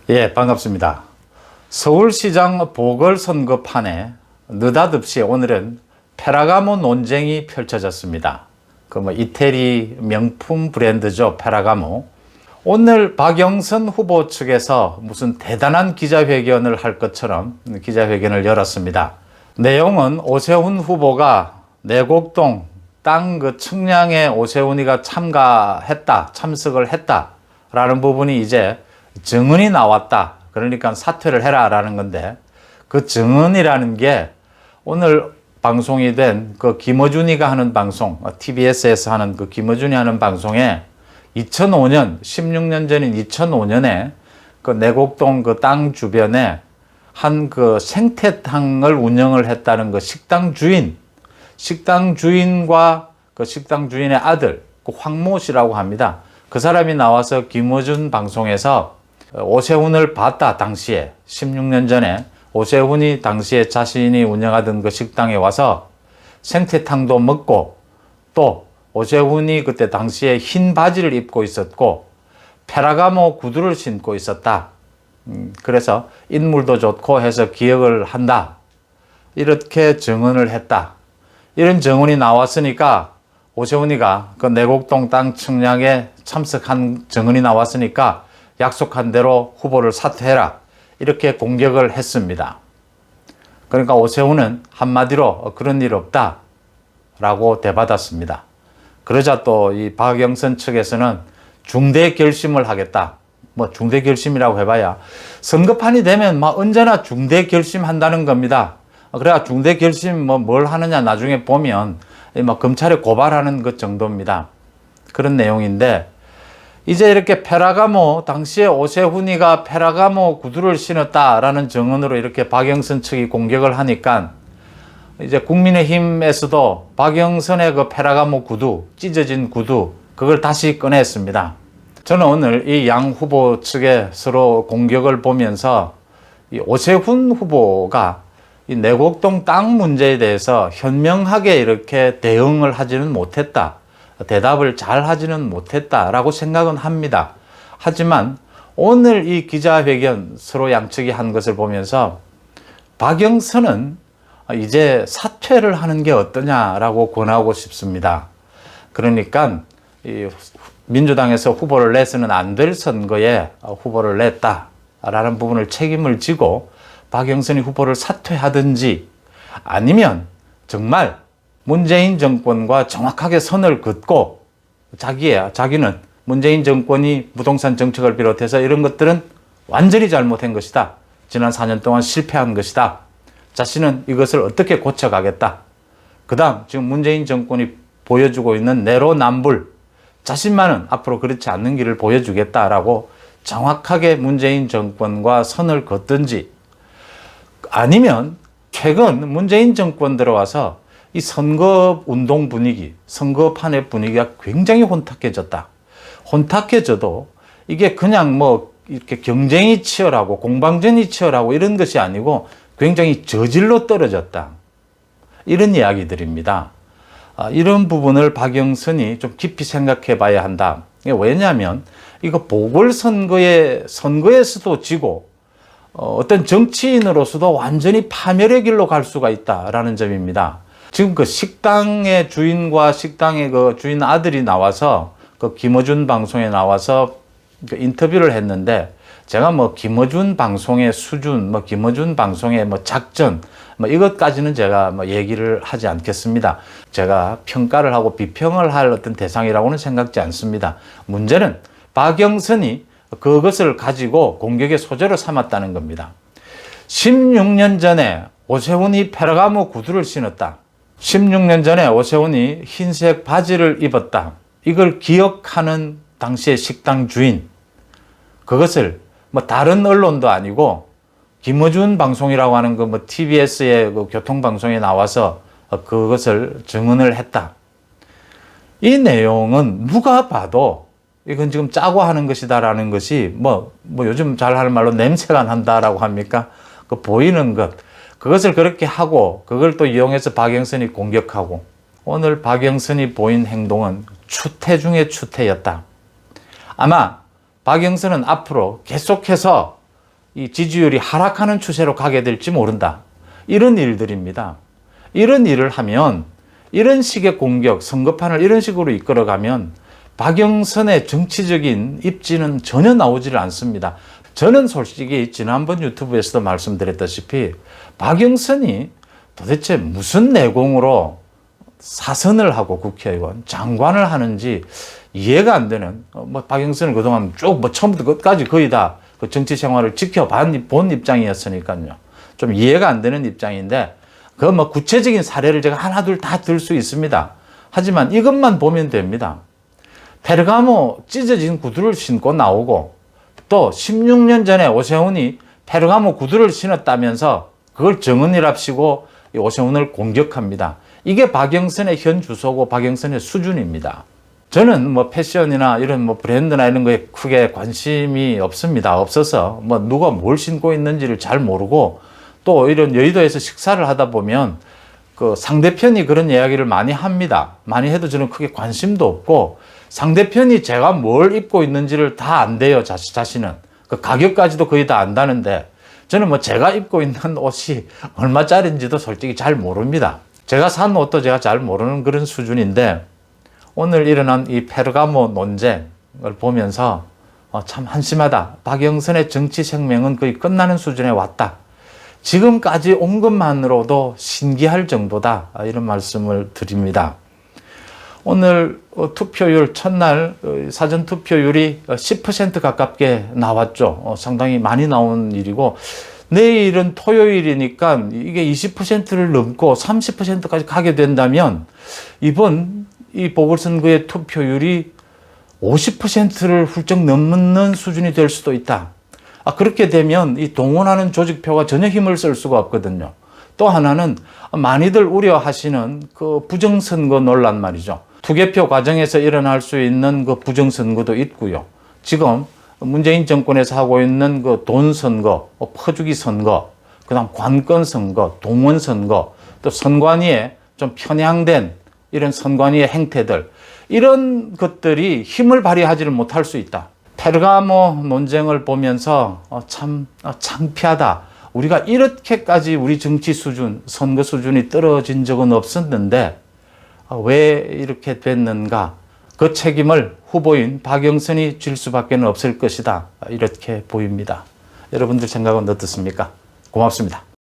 예, 반갑습니다. 서울시장 보궐선거판에 느닷없이 오늘은 페라가모 논쟁이 펼쳐졌습니다. 이태리 명품 브랜드죠, 페라가모. 오늘 박영선 후보 측에서 무슨 대단한 기자회견을 할 것처럼 기자회견을 열었습니다. 내용은 오세훈 후보가 내곡동 땅 측량에 오세훈이가 참석을 했다라는 부분이 이제 증언이 나왔다. 그러니까 사퇴를 해라 라는 건데, 그 증언이라는 게 오늘 방송이 된 그 김어준이가 하는 방송, TBS에서 하는 그 김어준이 하는 방송에 2005년, 16년 전인 2005년에 그 내곡동 그 땅 주변에 한 그 생태탕을 운영을 했다는 그 식당 주인과 그 식당 주인의 아들, 그 황모 씨라고 합니다. 그 사람이 나와서 김어준 방송에서 오세훈을 봤다. 당시에 16년 전에 오세훈이 당시에 자신이 운영하던 그 식당에 와서 생태탕도 먹고, 또 오세훈이 그때 당시에 흰 바지를 입고 있었고 페라가모 구두를 신고 있었다. 그래서 인물도 좋고 해서 기억을 한다. 이렇게 증언을 했다. 이런 증언이 나왔으니까 오세훈이가 그 내곡동 땅 측량에 참석한 증언이 나왔으니까 약속한 대로 후보를 사퇴해라. 이렇게 공격을 했습니다. 그러니까 오세훈은 한마디로 그런 일 없다 라고 대받았습니다. 그러자 또 이 박영선 측에서는 중대 결심을 하겠다. 중대 결심이라고 해봐야 선거판이 되면 언제나 중대 결심한다는 겁니다. 그래야 중대 결심 뭘 하느냐 나중에 보면 검찰에 고발하는 것 정도입니다. 그런 내용인데, 이제 이렇게 페라가모, 당시에 오세훈이가 페라가모 구두를 신었다라는 증언으로 이렇게 박영선 측이 공격을 하니까 이제 국민의힘에서도 박영선의 그 페라가모 구두, 찢어진 구두, 그걸 다시 꺼냈습니다. 저는 오늘 이 양 후보 측의 서로 공격을 보면서 이 오세훈 후보가 이 내곡동 땅 문제에 대해서 현명하게 이렇게 대응을 하지는 못했다. 대답을 잘 하지는 못했다라고 생각은 합니다. 하지만 오늘 이 기자회견 서로 양측이 한 것을 보면서 박영선은 이제 사퇴를 하는 게 어떠냐라고 권하고 싶습니다. 그러니까 이 민주당에서 후보를 내서는 안 될 선거에 후보를 냈다라는 부분을 책임을 지고 박영선이 후보를 사퇴하든지, 아니면 정말 문재인 정권과 정확하게 선을 긋고 자기는 문재인 정권이 부동산 정책을 비롯해서 이런 것들은 완전히 잘못한 것이다. 지난 4년 동안 실패한 것이다. 자신은 이것을 어떻게 고쳐가겠다. 그 다음 지금 문재인 정권이 보여주고 있는 내로남불, 자신만은 앞으로 그렇지 않는 길을 보여주겠다라고 정확하게 문재인 정권과 선을 긋든지, 아니면 최근 문재인 정권 들어와서 이 선거 운동 분위기, 선거판의 분위기가 굉장히 혼탁해졌다. 혼탁해져도 이게 그냥 이렇게 경쟁이 치열하고 공방전이 치열하고 이런 것이 아니고 굉장히 저질로 떨어졌다. 이런 이야기들입니다. 이런 부분을 박영선이 좀 깊이 생각해 봐야 한다. 왜냐하면 이거 선거에서도 지고 어떤 정치인으로서도 완전히 파멸의 길로 갈 수가 있다라는 점입니다. 지금 그 식당의 주인과 식당의 그 주인 아들이 나와서 그 김어준 방송에 나와서 인터뷰를 했는데, 제가 김어준 방송의 수준, 김어준 방송의 작전, 이것까지는 제가 얘기를 하지 않겠습니다. 제가 평가를 하고 비평을 할 어떤 대상이라고는 생각지 않습니다. 문제는 박영선이 그것을 가지고 공격의 소재로 삼았다는 겁니다. 16년 전에 오세훈이 페라가모 구두를 신었다. 16년 전에 오세훈이 흰색 바지를 입었다. 이걸 기억하는 당시의 식당 주인, 그것을 다른 언론도 아니고 김어준 방송이라고 하는 TBS의 그 교통방송에 나와서 그것을 증언을 했다. 이 내용은 누가 봐도 이건 지금 짜고 하는 것이다라는 것이 요즘 잘 하는 말로 냄새가 난다라고 합니까? 그 보이는 것, 그것을 그렇게 하고 그걸 또 이용해서 박영선이 공격하고, 오늘 박영선이 보인 행동은 추태 중의 추태였다. 아마 박영선은 앞으로 계속해서 이 지지율이 하락하는 추세로 가게 될지 모른다. 이런 일들입니다. 이런 일을 하면, 이런 식의 공격, 선거판을 이런 식으로 이끌어가면 박영선의 정치적인 입지는 전혀 나오질 않습니다. 저는 솔직히 지난번 유튜브에서도 말씀드렸다시피 박영선이 도대체 무슨 내공으로 사선을 하고 국회의원, 장관을 하는지 이해가 안 되는, 박영선은 그동안 쭉 처음부터 끝까지 거의 다 그 정치 생활을 본 입장이었으니까요. 좀 이해가 안 되는 입장인데, 그 구체적인 사례를 제가 하나 둘 다 들 수 있습니다. 하지만 이것만 보면 됩니다. 페르가모 찢어진 구두를 신고 나오고, 또 16년 전에 오세훈이 페르가모 구두를 신었다면서 그걸 정은이랍시고 오세훈을 공격합니다. 이게 박영선의 현 주소고 박영선의 수준입니다. 저는 패션이나 이런 브랜드나 이런 거에 크게 관심이 없습니다. 없어서 누가 뭘 신고 있는지를 잘 모르고, 또 이런 여의도에서 식사를 하다 보면 그 상대편이 그런 이야기를 많이 합니다. 많이 해도 저는 크게 관심도 없고, 상대편이 제가 뭘 입고 있는지를 다 안대요. 자신은. 그 가격까지도 거의 다 안다는데, 저는 제가 입고 있는 옷이 얼마짜리인지도 솔직히 잘 모릅니다. 제가 산 옷도 제가 잘 모르는 그런 수준인데, 오늘 일어난 이 페르가모 논쟁을 보면서 참 한심하다. 박영선의 정치 생명은 거의 끝나는 수준에 왔다. 지금까지 온 것만으로도 신기할 정도다. 이런 말씀을 드립니다. 오늘 투표율 첫날 사전 투표율이 10% 가깝게 나왔죠. 상당히 많이 나온 일이고, 내일은 토요일이니까 이게 20%를 넘고 30%까지 가게 된다면 이번 이 보궐선거의 투표율이 50%를 훌쩍 넘는 수준이 될 수도 있다. 그렇게 되면 이 동원하는 조직표가 전혀 힘을 쓸 수가 없거든요. 또 하나는 많이들 우려하시는 그 부정선거 논란 말이죠. 투개표 과정에서 일어날 수 있는 그 부정선거도 있고요. 지금 문재인 정권에서 하고 있는 그 돈선거, 퍼주기 선거, 그 다음 관건선거, 동원선거, 또 선관위에 좀 편향된 이런 선관위의 행태들, 이런 것들이 힘을 발휘하지를 못할 수 있다. 페르가모 논쟁을 보면서 참 창피하다. 우리가 이렇게까지 우리 정치 수준, 선거 수준이 떨어진 적은 없었는데 왜 이렇게 됐는가? 그 책임을 후보인 박영선이 질 수밖에 없을 것이다. 이렇게 보입니다. 여러분들 생각은 어떻습니까? 고맙습니다.